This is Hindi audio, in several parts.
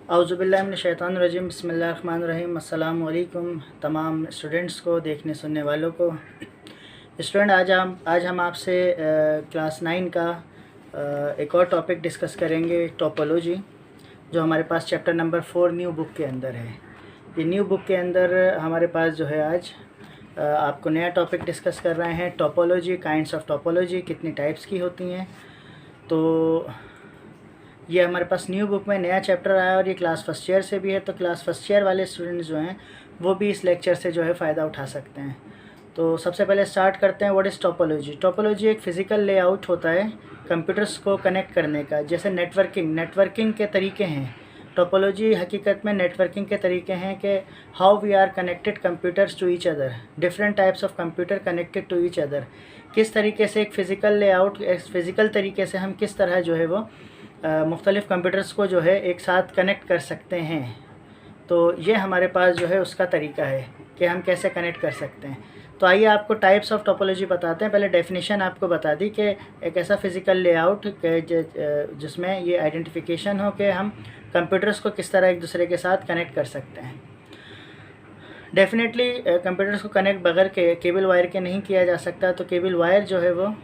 औज़ुबिल्लाहिमिनश्शैतानिर्रजीम बिस्मिल्लाहिर्रहमानिर्रहीम। अस्सलामु अलैकुम तमाम स्टूडेंट्स को, देखने सुनने वालों को। स्टूडेंट, आज हम आपसे क्लास 9 का एक और टॉपिक डिस्कस करेंगे, टोपोलॉजी, जो हमारे पास चैप्टर नंबर 4 न्यू बुक के अंदर है। ये न्यू बुक के अंदर हमारे पास जो है आज आपको नया टॉपिक डिस्कस कर रहे हैं, टोपोलॉजी, काइंड्स ऑफ टोपोलॉजी, कितनी टाइप्स की होती हैं। तो ये हमारे पास न्यू बुक में नया चैप्टर आया और ये क्लास फर्स्ट ईयर से भी है, तो क्लास फर्स्ट ईयर वाले स्टूडेंट्स जो हैं वो भी इस लेक्चर से जो है फ़ायदा उठा सकते हैं। तो सबसे पहले स्टार्ट करते हैं, व्हाट इज़ टोपोलॉजी। टोपोलॉजी एक फ़िज़िकल लेआउट होता है कंप्यूटर्स को कनेक्ट करने का, जैसे नेटवर्किंग के तरीके हैं। टोपोलॉजी हकीकत में नेटवर्किंग के तरीके हैं कि how we are connected computers to each other, different types of computer connected to each other. किस तरीके से एक फ़िज़िकल लेआउट, फ़िज़िकल तरीके से हम किस तरह जो है वो मुख्तलिफ़ कंप्यूटर्स को जो है एक साथ कनेक्ट कर सकते हैं। तो ये हमारे पास जो है उसका तरीका है कि हम कैसे कनेक्ट कर सकते हैं। तो आइए आपको टाइप्स ऑफ टोपोलॉजी बताते हैं। पहले डेफिनेशन आपको बता दी कि एक ऐसा फ़िज़िकल लेआउट जिसमें ये आइडेंटिफिकेशन हो कि हम कंप्यूटर्स को किस तरह एक दूसरे के साथ कनेक्ट कर सकते हैं। डेफिनेटली कंप्यूटर्स को कनेक्ट बगैर केबल वायर के नहीं किया जा सकता, तो केबल वायर जो है वो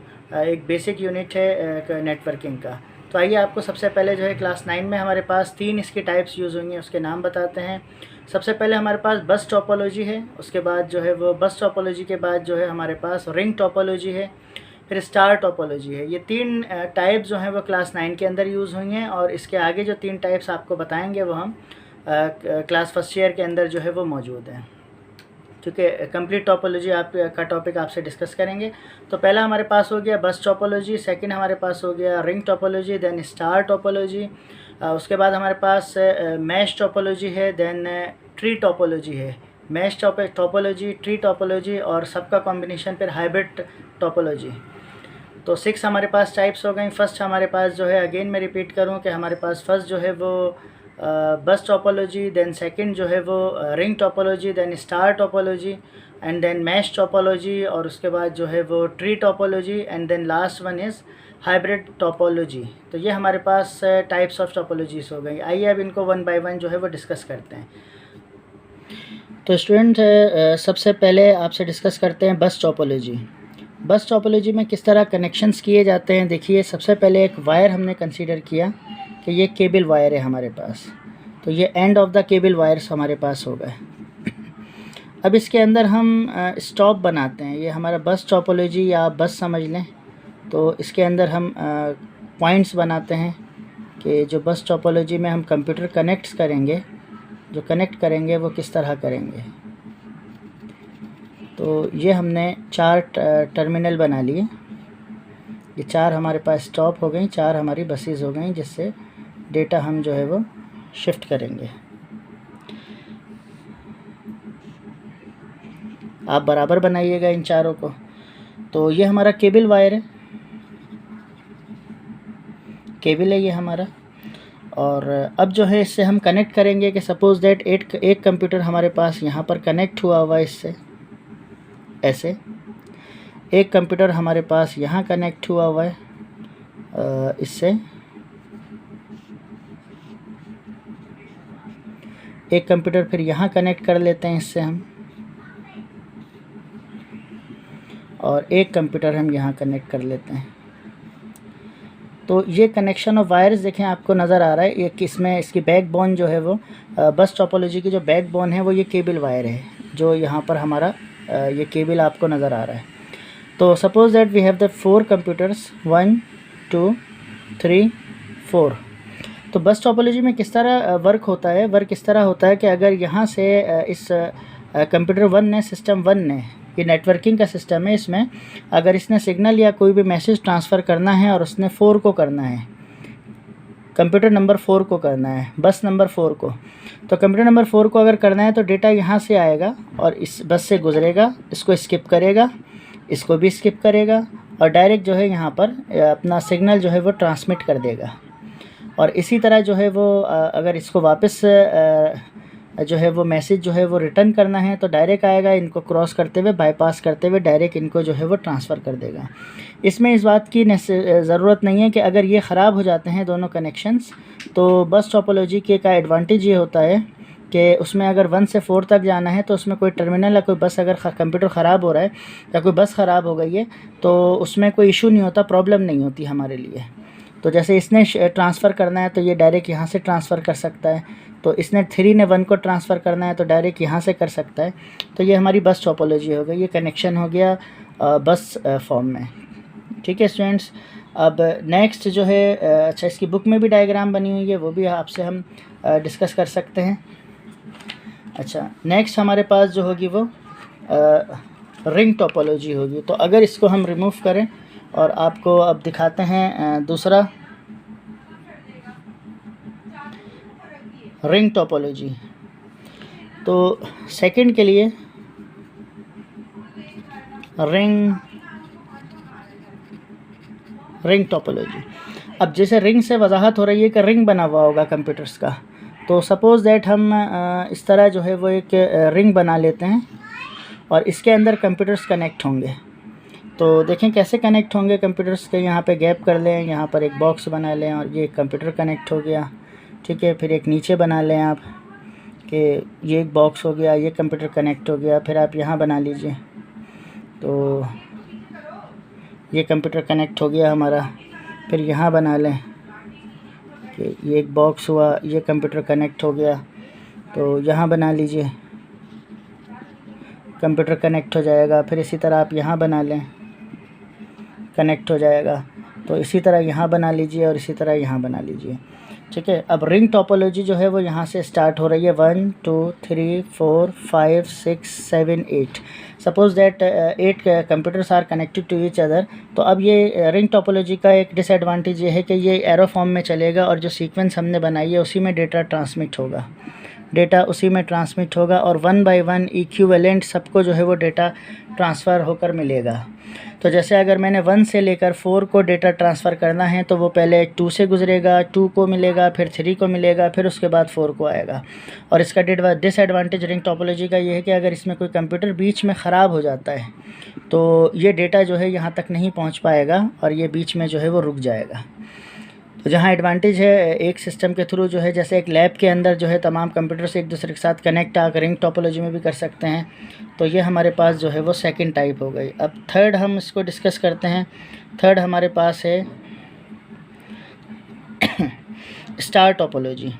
एक बेसिक यूनिट है नेटवर्किंग का। तो आइए आपको सबसे पहले जो है क्लास 9 में हमारे पास 3 इसकी टाइप्स यूज़ होंगी, उसके नाम बताते हैं। सबसे पहले हमारे पास बस टोपोलॉजी है, उसके बाद जो है वो बस टोपोलॉजी के बाद जो है हमारे पास रिंग टोपोलॉजी है, फिर स्टार टोपोलॉजी है। ये 3 टाइप जो हैं वो क्लास 9 के अंदर यूज़ हुई हैं, और इसके आगे जो 3 टाइप्स आपको बताएंगे वो हम क्लास फर्स्ट ईयर के अंदर जो है वो मौजूद हैं, क्योंकि कंप्लीट टोपोलॉजी का टॉपिक आपसे डिस्कस करेंगे। तो पहला हमारे पास हो गया बस टोपोलॉजी, सेकंड हमारे पास हो गया ring topology, then star topology, उसके बाद हमारे पास मैश टोपोलॉजी है, देन ट्री टोपोलॉजी है। मैश टोपोलॉजी, ट्री टोपोलॉजी और सबका कॉम्बिनेशन फिर हाइब्रिड टोपोलॉजी। तो 6 हमारे पास टाइप्स हो गई। फर्स्ट हमारे पास जो है, अगेन मैं रिपीट करूँ कि हमारे पास फर्स्ट जो है वो बस टोपोलॉजी, देन सेकंड जो है वो ring topology, then star topology, and then mesh topology, और उसके बाद जो है वो tree topology, and then last one is hybrid topology. तो ये हमारे पास टाइप्स ऑफ टोपोलॉजीज़ हो गई। आइए अब इनको वन बाय वन जो है वो डिस्कस करते हैं। तो स्टूडेंट, सबसे पहले आपसे डिस्कस करते हैं बस टोपोलॉजी। बस टोपोलॉजी में किस तरह कनेक्शंस किए जाते हैं। देखिए, सबसे पहले एक वायर हमने कंसीडर किया कि ये केबल वायर है हमारे पास, तो ये end of the cable wires हमारे पास हो गए। अब इसके अंदर हम स्टॉप बनाते हैं, ये हमारा बस टोपोलॉजी या बस समझ लें। तो इसके अंदर हम पॉइंट्स बनाते हैं कि जो बस टोपोलॉजी में हम कंप्यूटर कनेक्ट करेंगे वो किस तरह करेंगे। तो ये हमने 4 टर्मिनल बना लिए। ये 4 हमारे पास स्टॉप हो गई, 4 हमारी बसेस हो गई, जिससे डेटा हम जो है वो शिफ्ट करेंगे। आप बराबर बनाइएगा इन चारों को। तो ये हमारा केबल वायर है, केबल है ये हमारा। और अब जो है इससे हम कनेक्ट करेंगे कि सपोज़ दैट एक कंप्यूटर हमारे पास यहाँ पर कनेक्ट हुआ हुआ है इससे, ऐसे एक कंप्यूटर हमारे पास यहाँ कनेक्ट हुआ हुआ है इससे, एक कंप्यूटर फिर यहाँ कनेक्ट कर लेते हैं इससे हम, और एक कंप्यूटर हम यहाँ कनेक्ट कर लेते हैं। तो ये कनेक्शन ऑफ वायर्स देखें, आपको नज़र आ रहा है। ये किसमें इसकी बैकबोन जो है वो बस टोपोलॉजी की जो बैकबोन है वो ये केबल वायर है, जो यहाँ पर हमारा ये केबल आपको नज़र आ रहा है। तो suppose that we have the 4 computers, 1 2 3 4। तो बस टोपोलॉजी में किस तरह वर्क होता है, इस तरह होता है कि अगर यहाँ से इस कंप्यूटर 1 ने, सिस्टम 1 ने, ये नेटवर्किंग का सिस्टम है, इसमें अगर इसने सिग्नल या कोई भी मैसेज ट्रांसफ़र करना है और उसने 4 को करना है, कंप्यूटर नंबर 4 को करना है, बस नंबर 4 को, तो कंप्यूटर नंबर 4 को अगर करना है तो डेटा यहाँ से आएगा और इस बस से गुजरेगा, इसको स्किप करेगा, इसको भी स्किप करेगा, और डायरेक्ट जो है यहाँ पर अपना सिग्नल जो है वो ट्रांसमिट कर देगा। और इसी तरह जो है वो अगर इसको वापस जो है वो मैसेज जो है वो रिटर्न करना है तो डायरेक्ट आएगा, इनको क्रॉस करते हुए, बाईपास करते हुए डायरेक्ट इनको जो है वो ट्रांसफ़र कर देगा। इसमें इस बात की ज़रूरत नहीं है कि अगर ये ख़राब हो जाते हैं दोनों कनेक्शंस, तो बस टोपोलॉजी के का एडवांटेज ये होता है कि उसमें अगर 1 से 4 तक जाना है तो उसमें कोई टर्मिनल या कोई बस अगर कंप्यूटर ख़राब हो रहा है या कोई बस ख़राब हो गई है तो उसमें कोई इशू नहीं होता, प्रॉब्लम नहीं होती हमारे लिए। तो जैसे इसने ट्रांसफ़र करना है तो ये डायरेक्ट यहाँ से ट्रांसफ़र कर सकता है, तो इसने 3 ने 1 को ट्रांसफ़र करना है तो डायरेक्ट यहाँ से कर सकता है। तो ये हमारी बस टोपोलॉजी हो गई, ये कनेक्शन हो गया बस फॉर्म में। ठीक है स्टूडेंट्स, अब नेक्स्ट जो है अच्छा इसकी बुक में भी डायग्राम बनी हुई है, वो भी आपसे हम डिस्कस कर सकते हैं। अच्छा नेक्स्ट हमारे पास जो होगी वो रिंग टोपोलॉजी होगी। तो अगर इसको हम रिमूव करें और आपको अब दिखाते हैं दूसरा रिंग टोपोलॉजी। तो सेकंड के लिए रिंग टोपोलॉजी। अब जैसे रिंग से वजाहत हो रही है कि रिंग बना हुआ होगा कंप्यूटर्स का, तो सपोज़ दैट हम इस तरह जो है वो एक रिंग बना लेते हैं और इसके अंदर कंप्यूटर्स कनेक्ट होंगे। तो देखें कैसे कनेक्ट होंगे कंप्यूटर्स के, यहाँ पे गैप कर लें, यहाँ पर एक बॉक्स बना लें और ये कंप्यूटर कनेक्ट हो गया। ठीक है, फिर एक नीचे बना लें आप कि ये एक बॉक्स हो गया, ये कंप्यूटर कनेक्ट हो गया। फिर आप यहाँ बना लीजिए तो ये कंप्यूटर कनेक्ट हो गया हमारा। फिर यहाँ बना लें कि ये एक बॉक्स हुआ, ये कंप्यूटर कनेक्ट हो गया, तो यहाँ बना लीजिए, कंप्यूटर कनेक्ट हो जाएगा। फिर इसी तरह आप यहाँ बना लें, कनेक्ट हो जाएगा। तो इसी तरह यहाँ बना लीजिए और इसी तरह यहाँ बना लीजिए। ठीक है, अब रिंग टोपोलॉजी जो है वो यहाँ से स्टार्ट हो रही है 1 2 3 4 5 6 7 8। Suppose that 8 computers are connected to each other. तो अब ये रिंग टोपोलॉजी का एक डिसएडवांटेज ये है कि ये एरो फॉर्म में चलेगा और जो सीक्वेंस हमने बनाई है उसी में डेटा ट्रांसमिट होगा, डेटा उसी में ट्रांसमिट होगा और 1 बाय 1 इक्विवेलेंट सबको जो है वो डेटा ट्रांसफ़र होकर मिलेगा। तो जैसे अगर मैंने 1 से लेकर 4 को डेटा ट्रांसफ़र करना है तो वो पहले 2 से गुजरेगा, 2 को मिलेगा, फिर 3 को मिलेगा, फिर उसके बाद 4 को आएगा। और इसका डिसएडवांटेज रिंग टोपोलॉजी का ये है कि अगर इसमें कोई कंप्यूटर बीच में ख़राब हो जाता है तो ये डेटा जो है यहाँ तक नहीं पहुँच पाएगा और ये बीच में जो है वो रुक जाएगा। तो जहाँ एडवांटेज है एक सिस्टम के थ्रू जो है, जैसे एक लैब के अंदर जो है तमाम कंप्यूटर्स एक दूसरे के साथ कनेक्ट आकर रिंग टोपोलॉजी में भी कर सकते हैं। तो ये हमारे पास जो है वो सेकंड टाइप हो गई। अब थर्ड हम इसको डिस्कस करते हैं। थर्ड हमारे पास है स्टार टोपोलॉजी।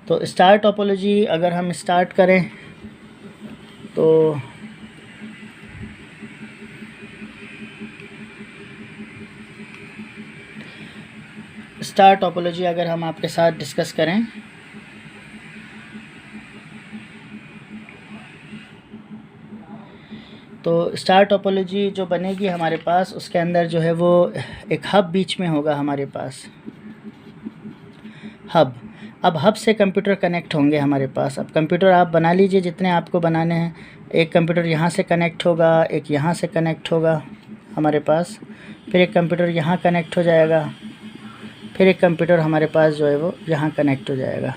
तो स्टार टोपोलॉजी अगर हम स्टार्ट करें तो स्टार टोपोलॉजी अगर हम आपके साथ डिस्कस करें तो स्टार टोपोलॉजी जो बनेगी हमारे पास उसके अंदर जो है वो एक हब बीच में होगा हमारे पास, हब। अब हब से कंप्यूटर कनेक्ट होंगे हमारे पास। अब कंप्यूटर आप बना लीजिए जितने आपको बनाने हैं। एक कंप्यूटर यहाँ से कनेक्ट होगा, एक यहाँ से कनेक्ट होगा हमारे पास, फिर एक कंप्यूटर यहाँ कनेक्ट हो जाएगा, फिर एक कंप्यूटर हमारे पास जो है वो यहाँ कनेक्ट हो जाएगा।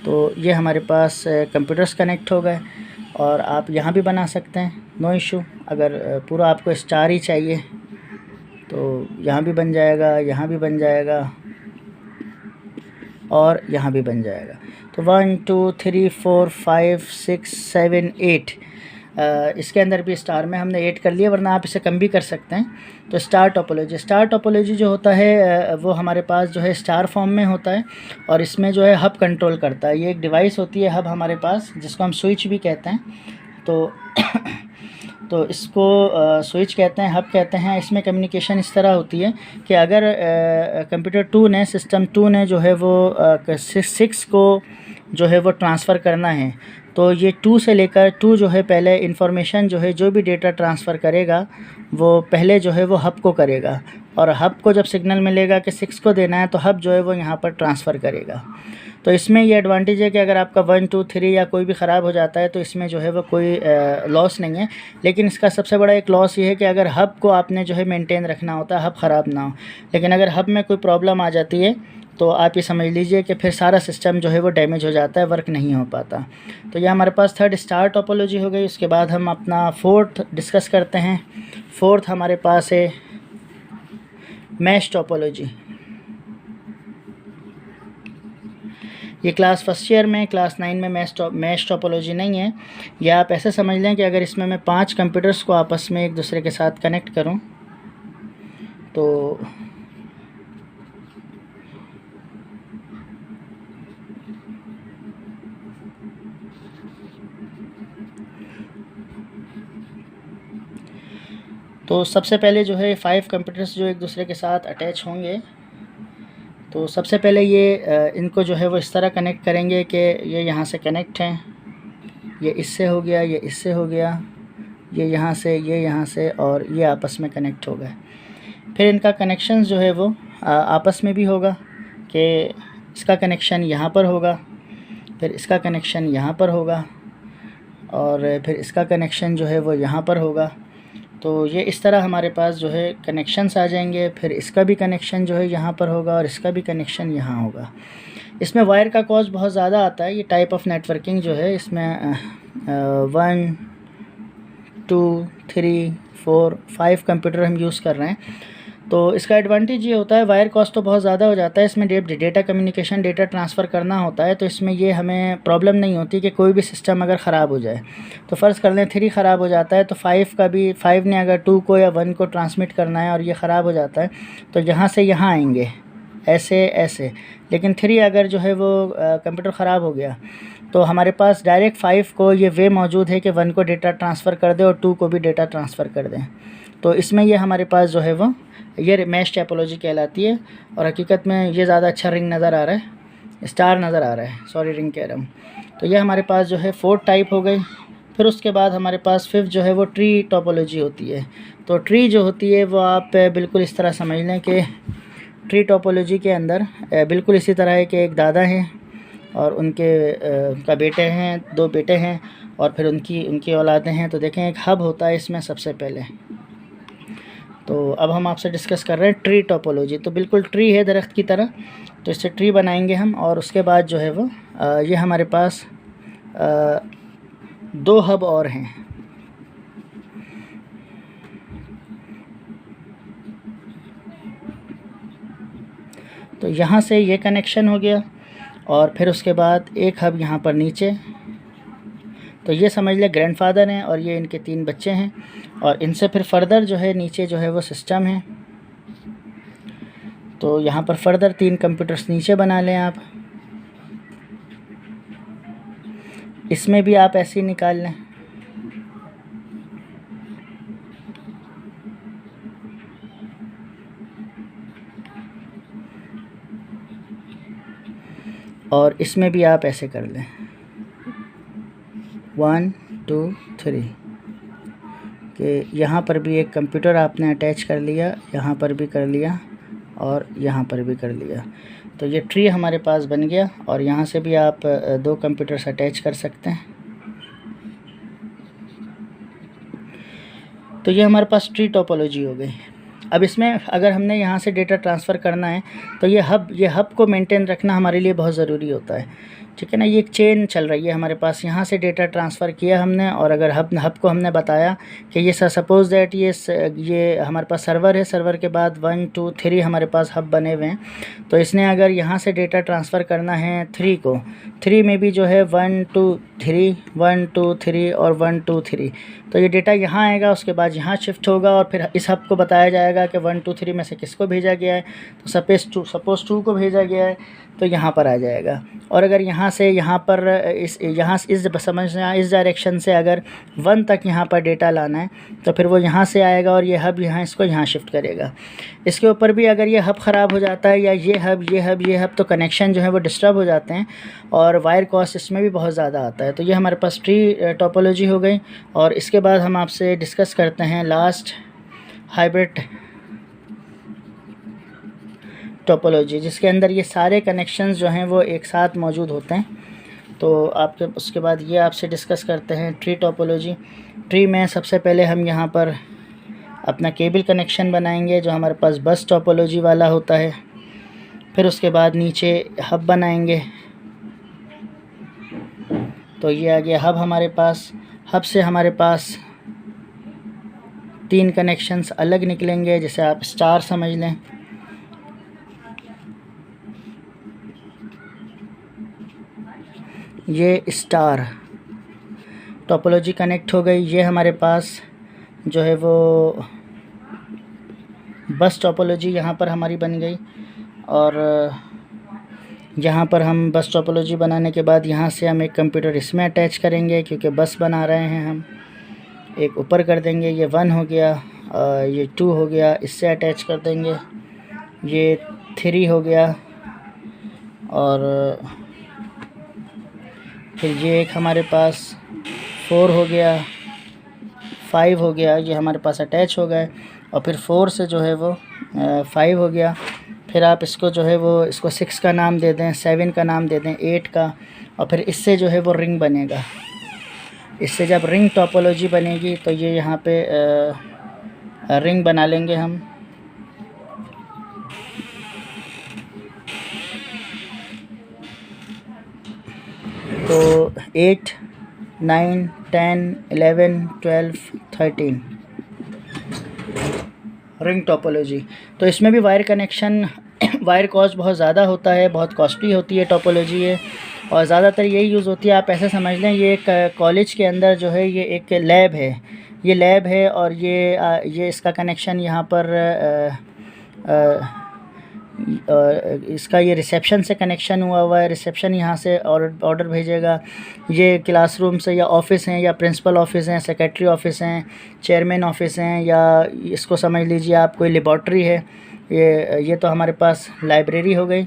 तो ये हमारे पास कंप्यूटर्स कनेक्ट हो गए। और आप यहाँ भी बना सकते हैं, नो इशू। अगर पूरा आपको स्टार ही चाहिए तो यहाँ भी बन जाएगा, यहाँ भी बन जाएगा और यहाँ भी बन जाएगा। तो 1 2 3 4 5 6 7 8 इसके अंदर भी स्टार में हमने 8 कर लिया, वरना आप इसे कम भी कर सकते हैं। तो स्टार टोपोलॉजी जो होता है वो हमारे पास जो है स्टार फॉर्म में होता है और इसमें जो है हब कंट्रोल करता है। ये एक डिवाइस होती है हब हमारे पास, जिसको हम स्विच भी कहते हैं। तो इसको स्विच कहते हैं, हब कहते हैं। इसमें कम्युनिकेशन इस तरह होती है कि अगर कंप्यूटर 2 ने, सिस्टम 2 ने जो है वो 6 को जो है वो ट्रांसफ़र करना है, तो ये 2 से लेकर 2 जो है पहले इंफॉर्मेशन जो है, जो भी डेटा ट्रांसफ़र करेगा वो पहले जो है वो हब को करेगा। और हब को जब सिग्नल मिलेगा कि 6 को देना है तो हब जो है वो यहाँ पर ट्रांसफ़र करेगा। तो इसमें ये एडवांटेज है कि अगर आपका 1 2 3 या कोई भी ख़राब हो जाता है तो इसमें जो है वो कोई लॉस नहीं है। लेकिन इसका सबसे बड़ा एक लॉस ये है कि अगर हब को आपने जो है मेंटेन रखना होता है, हब ख़राब ना हो। लेकिन अगर हब में कोई प्रॉब्लम आ जाती है तो आप ये समझ लीजिए कि फिर सारा सिस्टम जो है वो डैमेज हो जाता है, वर्क नहीं हो पाता। तो ये हमारे पास थर्ड स्टार टोपोलॉजी हो गई। उसके बाद हम अपना फोर्थ डिस्कस करते हैं। फोर्थ हमारे पास है मैश टोपोलॉजी। ये क्लास फर्स्ट ईयर में, क्लास 9 में मैश टोपोलॉजी नहीं है। या आप ऐसे समझ लें कि अगर इसमें मैं 5 कंप्यूटर्स को आपस में एक दूसरे के साथ कनेक्ट करूं तो सबसे पहले जो है 5 कंप्यूटर्स जो एक दूसरे के साथ अटैच होंगे, तो सबसे पहले ये इनको जो है वो इस तरह कनेक्ट करेंगे कि ये यहाँ से कनेक्ट हैं, ये इससे हो गया, ये इससे हो गया, ये यहाँ से, ये यहाँ से, और ये आपस में कनेक्ट हो गए। फिर इनका कनेक्शन जो है वो आपस में भी होगा कि इसका कनेक्शन यहाँ पर होगा, फिर इसका कनेक्शन यहाँ पर होगा, और फिर इसका कनेक्शन जो है वो यहाँ पर होगा। तो ये इस तरह हमारे पास जो है कनेक्शंस आ जाएंगे। फिर इसका भी कनेक्शन जो है यहाँ पर होगा और इसका भी कनेक्शन यहाँ होगा। इसमें वायर का कॉस्ट बहुत ज़्यादा आता है। ये टाइप ऑफ नेटवर्किंग जो है इसमें 1 2 3 4 5 कंप्यूटर हम यूज़ कर रहे हैं। तो इसका एडवांटेज ये होता है, वायर कॉस्ट तो बहुत ज़्यादा हो जाता है, इसमें डेटा कम्युनिकेशन, डेटा ट्रांसफ़र करना होता है, तो इसमें ये हमें प्रॉब्लम नहीं होती कि कोई भी सिस्टम अगर ख़राब हो जाए। तो फ़र्ज़ कर लें 3 ख़राब हो जाता है, तो 5 का भी, 5 ने अगर 2 को या 1 को ट्रांसमिट करना है और ये ख़राब हो जाता है तो यहाँ से यहाँ आएंगे ऐसे ऐसे। लेकिन 3 अगर जो है वो कंप्यूटर ख़राब हो गया तो हमारे पास डायरेक्ट 5 को ये वे मौजूद है कि 1 को डेटा ट्रांसफ़र कर दे और 2 को भी डेटा ट्रांसफ़र कर दें। तो इसमें ये हमारे पास जो है वो ये मैश टोपोलॉजी कहलाती है। और हकीकत में ये ज़्यादा अच्छा रिंग नज़र आ रहा है, स्टार नज़र आ रहा है, सॉरी रिंग कह रहा हूँ। तो ये हमारे पास जो है 4 टाइप हो गई। फिर उसके बाद हमारे पास 5th जो है वो ट्री टोपोलॉजी होती है। तो ट्री जो होती है वो आप बिल्कुल इस तरह समझ लें कि ट्री टोपोलॉजी के अंदर बिल्कुल इसी तरह है कि एक दादा हैं और उनके का बेटे हैं, 2 बेटे हैं और फिर उनकी औलादें हैं। तो देखें एक हब होता है इसमें सबसे पहले। तो अब हम आपसे डिस्कस कर रहे हैं ट्री टोपोलॉजी। तो बिल्कुल ट्री है दरख्त की तरह, तो इससे ट्री बनाएंगे हम। और उसके बाद जो है वो ये हमारे पास 2 हब और हैं। तो यहाँ से ये कनेक्शन हो गया और फिर उसके बाद एक हब यहाँ पर नीचे। तो ये समझ ले ग्रैंडफादर हैं और ये इनके 3 बच्चे हैं और इनसे फिर फर्दर जो है नीचे जो है वो सिस्टम है। तो यहाँ पर फर्दर 3 कंप्यूटर्स नीचे बना लें आप। इसमें भी आप ऐसे ही निकाल लें। और इसमें भी आप ऐसे कर लें 1 2 3 कि यहाँ पर भी एक कंप्यूटर आपने अटैच कर लिया, यहाँ पर भी कर लिया और यहाँ पर भी कर लिया। तो ये ट्री हमारे पास बन गया और यहाँ से भी आप 2 कंप्यूटर्स अटैच कर सकते हैं। तो ये हमारे पास ट्री टोपोलॉजी हो गई। अब इसमें अगर हमने यहाँ से डेटा ट्रांसफ़र करना है तो ये हब को मेंटेन रखना हमारे लिए बहुत ज़रूरी होता है, ठीक है ना। ये एक चेन चल रही है हमारे पास, यहाँ से डेटा ट्रांसफ़र किया हमने और अगर हब को हमने बताया कि ये सपोज़ दैट ये हमारे पास सर्वर है, सर्वर के बाद 1 2 3 हमारे पास हब बने हुए हैं। तो इसने अगर यहाँ से डेटा ट्रांसफ़र करना है 3 को, 3 में भी जो है 1 2 3 1 2 3 और 1 2 3, तो ये डेटा यहाँ आएगा, उसके बाद यहाँ शिफ्ट होगा और फिर इस हब को बताया जाएगा कि 1 2 3 में से किसको भेजा गया है। तो सपोज़ 2 को भेजा गया है तो यहाँ पर आ जाएगा। और अगर यहाँ से यहाँ पर इस समझना इस डायरेक्शन से अगर 1 तक यहाँ पर डेटा लाना है तो फिर वो यहाँ से आएगा और ये हब यहाँ इसको यहाँ शिफ्ट करेगा। इसके ऊपर भी अगर ये हब ख़राब हो जाता है या ये हब तो कनेक्शन जो है वो डिस्टर्ब हो जाते हैं और वायर कॉस्ट इसमें भी बहुत ज़्यादा आता है। तो ये हमारे पास ट्री टोपोलॉजी हो गई। और इसके बाद हम आपसे डिस्कस करते हैं लास्ट हाइब्रिड टोपोलॉजी, जिसके अंदर ये सारे कनेक्शंस जो हैं वो एक साथ मौजूद होते हैं। तो उसके बाद ये आपसे डिस्कस करते हैं ट्री टोपोलॉजी। ट्री में सबसे पहले हम यहाँ पर अपना केबल कनेक्शन बनाएंगे जो हमारे पास बस टोपोलॉजी वाला होता है। फिर उसके बाद नीचे हब बनाएंगे। तो ये आ गया हब हमारे पास। हब से हमारे पास 3 कनेक्शंस अलग निकलेंगे, जैसे आप स्टार समझ लें। ये स्टार टोपोलॉजी कनेक्ट हो गई। ये हमारे पास जो है वो बस टोपोलॉजी यहाँ पर हमारी बन गई। और यहाँ पर हम बस टोपोलॉजी बनाने के बाद यहाँ से हम एक कंप्यूटर इसमें अटैच करेंगे, क्योंकि बस बना रहे हैं हम। एक ऊपर कर देंगे, ये 1 हो गया, ये 2 हो गया, इससे अटैच कर देंगे। ये 3 हो गया, और फिर ये एक हमारे पास 4 हो गया, 5 हो गया, ये हमारे पास अटैच हो गए। और फिर 4 से जो है वो 5 हो गया। फिर आप इसको जो है वो इसको 6 का नाम दे दें, 7 का नाम दे दें, 8 का। और फिर इससे जो है वो रिंग बनेगा। इससे जब रिंग टोपोलॉजी बनेगी तो ये यहाँ पे रिंग बना लेंगे हम। तो 8, 9, 10, 11, 12, 13 रिंग टोपोलॉजी। तो इसमें भी वायर कनेक्शन वायर कॉस्ट बहुत ज़्यादा होता है, बहुत कॉस्टली होती है टोपोलॉजी ये, और ज़्यादातर यही यूज़ होती है। आप ऐसे समझ लें ये एक कॉलेज के अंदर जो है ये एक लैब है, ये लैब है। और ये इसका कनेक्शन यहाँ पर इसका ये रिसेप्शन से कनेक्शन हुआ है। रिसेप्शन यहाँ से ऑर्डर भेजेगा। ये क्लासरूम से या ऑफ़िस हैं, या प्रिंसिपल ऑफ़िस हैं, सेक्रेटरी ऑफ़िस हैं, चेयरमैन ऑफ़िस हैं, या इसको समझ लीजिए आप कोई लेबॉर्ट्री है। ये तो हमारे पास लाइब्रेरी हो गई,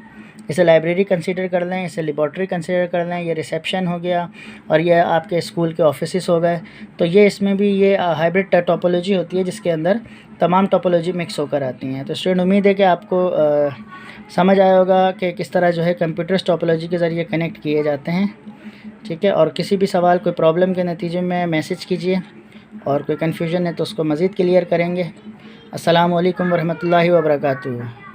इसे लाइब्रेरी कंसीडर कर लें, इसे लेबॉर्ट्री कंसीडर कर लें। ये रिसेप्शन हो गया, और ये आपके स्कूल के ऑफिस हो गए। तो ये इसमें भी ये हाइब्रिड टोपोलॉजी होती है, जिसके अंदर तमाम टोपोलॉजी मिक्स होकर आती हैं। तो स्टूडेंट, उम्मीद है कि आपको समझ आया होगा कि किस तरह जो है कंप्यूटर्स टोपोलॉजी के ज़रिए कनेक्ट किए जाते हैं। ठीक है, और किसी भी सवाल, कोई प्रॉब्लम के नतीजे में मैसेज कीजिए, और कोई कन्फ्यूजन है तो उसको मज़ीद क्लियर करेंगे। अस्सलामु अलैकुम वरहमतुल्लाहि वबरकातुहू।